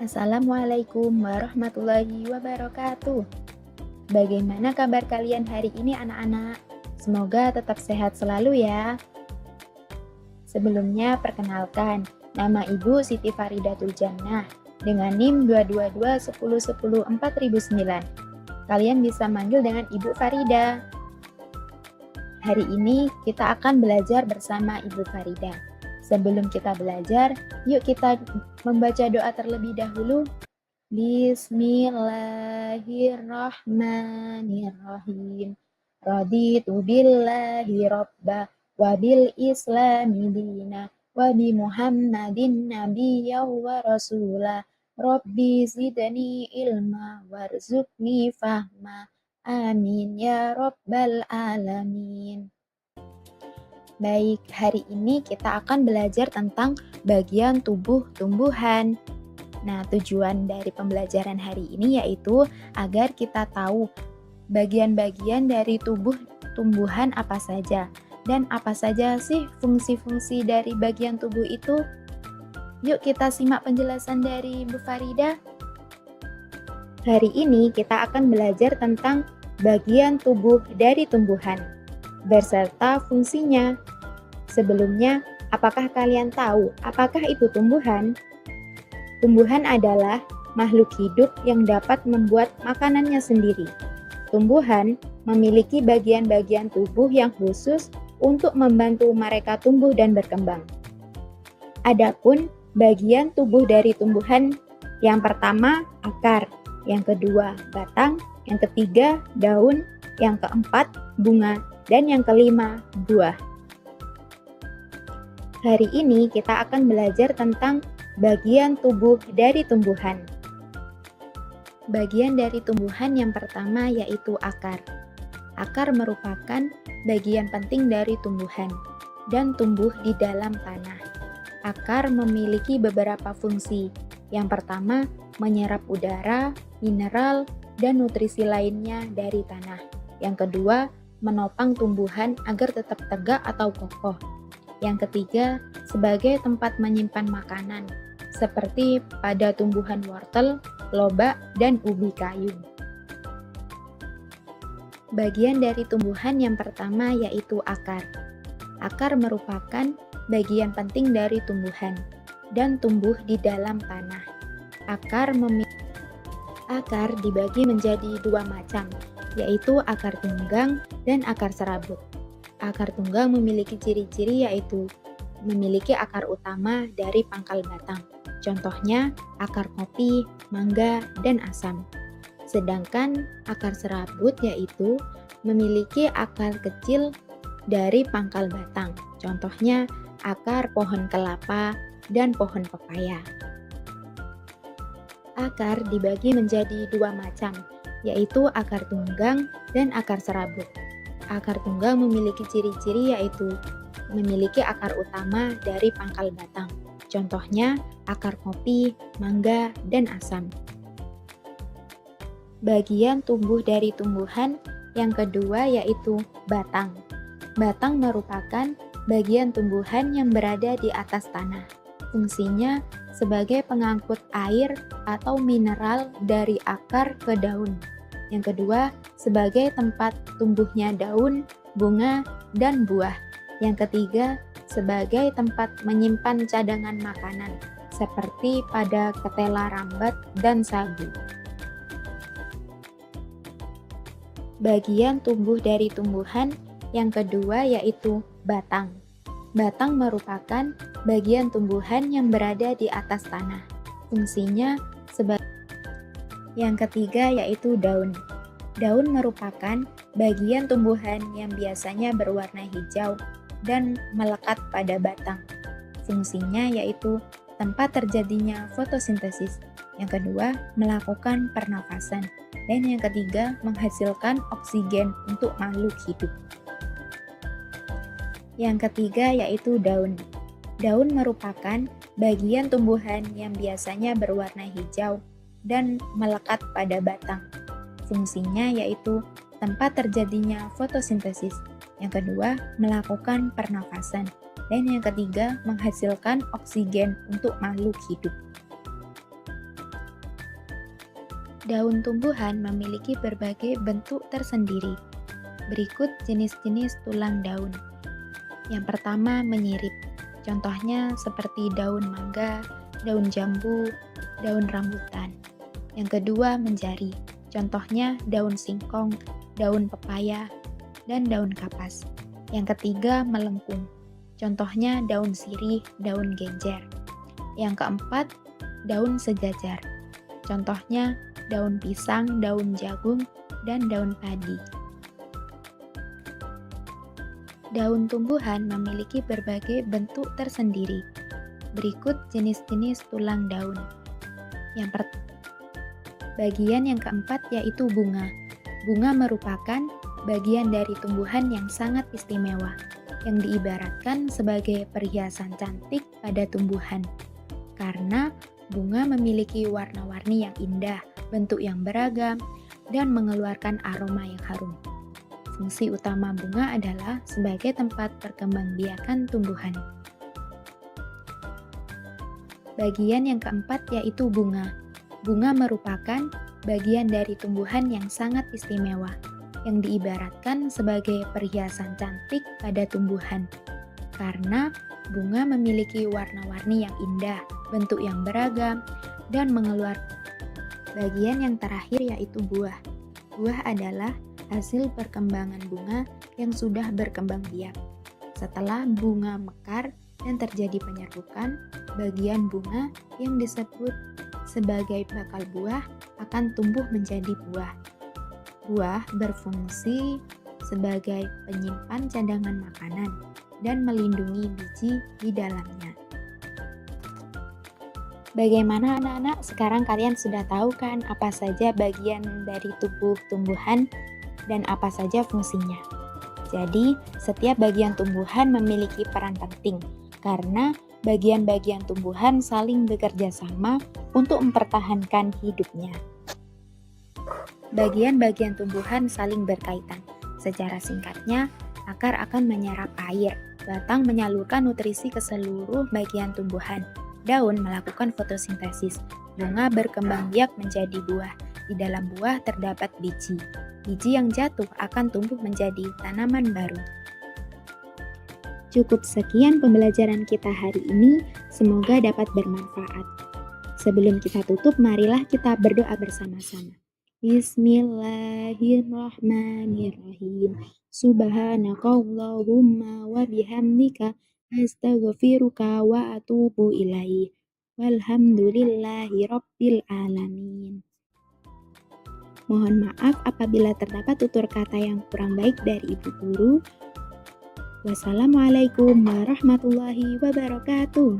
Assalamualaikum warahmatullahi wabarakatuh. Bagaimana kabar kalian hari ini anak-anak? Semoga tetap sehat selalu ya. Sebelumnya perkenalkan, nama Ibu Siti Faridatul Jannah dengan NIM 22210104009. Kalian bisa manggil dengan Ibu Farida. Hari ini kita akan belajar bersama Ibu Farida. Sebelum kita belajar, yuk kita membaca doa terlebih dahulu. Bismillahirrahmanirrahim. Raditu billahi robba wa bil islami dina wa bi Muhammadin nabiyya wa rasula. Rabbi zidni ilma warzuqni fahma. Amin ya rabbal alamin. Baik, hari ini kita akan belajar tentang bagian tubuh tumbuhan. Nah, tujuan dari pembelajaran hari ini yaitu agar kita tahu bagian-bagian dari tubuh tumbuhan apa saja dan apa saja sih fungsi-fungsi dari bagian tubuh itu. Yuk kita simak penjelasan dari Bu Farida. Hari ini kita akan belajar tentang bagian tubuh dari tumbuhan beserta fungsinya. Sebelumnya, apakah kalian tahu apakah itu tumbuhan? Tumbuhan adalah makhluk hidup yang dapat membuat makanannya sendiri. Tumbuhan memiliki bagian-bagian tubuh yang khusus untuk membantu mereka tumbuh dan berkembang. Adapun bagian tubuh dari tumbuhan, yang pertama akar, yang kedua batang, yang ketiga daun, yang keempat bunga, dan yang kelima buah. Hari ini kita akan belajar tentang bagian tubuh dari tumbuhan. Bagian dari tumbuhan yang pertama yaitu akar. Akar merupakan bagian penting dari tumbuhan dan tumbuh di dalam tanah. Akar memiliki beberapa fungsi. Yang pertama, menyerap udara, mineral, dan nutrisi lainnya dari tanah. Yang kedua, menopang tumbuhan agar tetap tegak atau kokoh. Yang ketiga, sebagai tempat menyimpan makanan, seperti pada tumbuhan wortel, lobak, dan ubi kayu. Bagian dari tumbuhan yang pertama yaitu akar. Akar merupakan bagian penting dari tumbuhan dan tumbuh di dalam tanah. Akar dibagi menjadi dua macam, yaitu akar tunggang dan akar serabut. Akar tunggang memiliki ciri-ciri yaitu memiliki akar utama dari pangkal batang. Contohnya akar kopi, mangga, dan asam. Sedangkan akar serabut yaitu memiliki akar kecil dari pangkal batang. Contohnya akar pohon kelapa dan pohon pepaya. Akar dibagi menjadi dua macam, yaitu akar tunggang dan akar serabut. Akar tunggang memiliki ciri-ciri yaitu memiliki akar utama dari pangkal batang. Contohnya akar kopi, mangga, dan asam. Bagian tubuh dari tumbuhan yang kedua yaitu batang. Batang merupakan bagian tumbuhan yang berada di atas tanah. Fungsinya sebagai pengangkut air atau mineral dari akar ke daun. Yang kedua, sebagai tempat tumbuhnya daun, bunga, dan buah. Yang ketiga, sebagai tempat menyimpan cadangan makanan, seperti pada ketela rambat dan sagu. Bagian tubuh dari tumbuhan yang kedua yaitu batang. Batang merupakan bagian tumbuhan yang berada di atas tanah. Fungsinya sebagai yang ketiga yaitu daun. Daun merupakan bagian tumbuhan yang biasanya berwarna hijau dan melekat pada batang. Fungsinya yaitu tempat terjadinya fotosintesis. Yang kedua, melakukan pernafasan. Dan yang ketiga, menghasilkan oksigen untuk makhluk hidup. Yang ketiga yaitu daun. Daun merupakan bagian tumbuhan yang biasanya berwarna hijau dan melekat pada batang. Fungsinya yaitu tempat terjadinya fotosintesis. Yang kedua, melakukan pernafasan. Dan yang ketiga, menghasilkan oksigen untuk makhluk hidup. Daun tumbuhan memiliki berbagai bentuk tersendiri. Berikut jenis-jenis tulang daun. Yang pertama, menyirip. Contohnya seperti daun mangga, daun jambu, daun rambutan. Yang kedua, menjari. Contohnya daun singkong, daun pepaya, dan daun kapas. Yang ketiga, melengkung. Contohnya daun sirih, daun genjer. Yang keempat, daun sejajar. Contohnya daun pisang, daun jagung, dan daun padi. Daun tumbuhan memiliki berbagai bentuk tersendiri. Berikut jenis-jenis tulang daun. Bagian yang keempat yaitu bunga. Bunga merupakan bagian dari tumbuhan yang sangat istimewa, yang diibaratkan sebagai perhiasan cantik pada tumbuhan. Karena bunga memiliki warna-warni yang indah, bentuk yang beragam, dan mengeluarkan aroma yang harum. Fungsi utama bunga adalah sebagai tempat perkembangbiakan tumbuhan. Bagian yang keempat yaitu bunga. Bunga merupakan bagian dari tumbuhan yang sangat istimewa, yang diibaratkan sebagai perhiasan cantik pada tumbuhan. Karena bunga memiliki warna-warni yang indah, bentuk yang beragam, dan mengeluarkan. Bagian yang terakhir yaitu buah. Buah adalah hasil perkembangan bunga yang sudah berkembang biak. Setelah bunga mekar dan terjadi penyerbukan, bagian bunga yang disebut sebagai bakal buah akan tumbuh menjadi buah. Buah berfungsi sebagai penyimpan cadangan makanan dan melindungi biji di dalamnya. Bagaimana anak-anak? Sekarang kalian sudah tahu kan apa saja bagian dari tubuh tumbuhan dan apa saja fungsinya. Jadi, setiap bagian tumbuhan memiliki peran penting karena bagian-bagian tumbuhan saling bekerja sama untuk mempertahankan hidupnya. Bagian-bagian tumbuhan saling berkaitan. Secara singkatnya, akar akan menyerap air, batang menyalurkan nutrisi ke seluruh bagian tumbuhan, daun melakukan fotosintesis, bunga berkembang biak menjadi buah. Di dalam buah terdapat biji. Biji yang jatuh akan tumbuh menjadi tanaman baru. Cukup sekian pembelajaran kita hari ini, semoga dapat bermanfaat. Sebelum kita tutup, marilah kita berdoa bersama-sama. Bismillahirrahmanirrahim. Subhanakallahumma wa bihamdika astaghfiruka wa atubu ilaih. Walhamdulillahi rabbil alamin. Mohon maaf apabila terdapat tutur kata yang kurang baik dari Ibu Guru. Wassalamualaikum warahmatullahi wabarakatuh.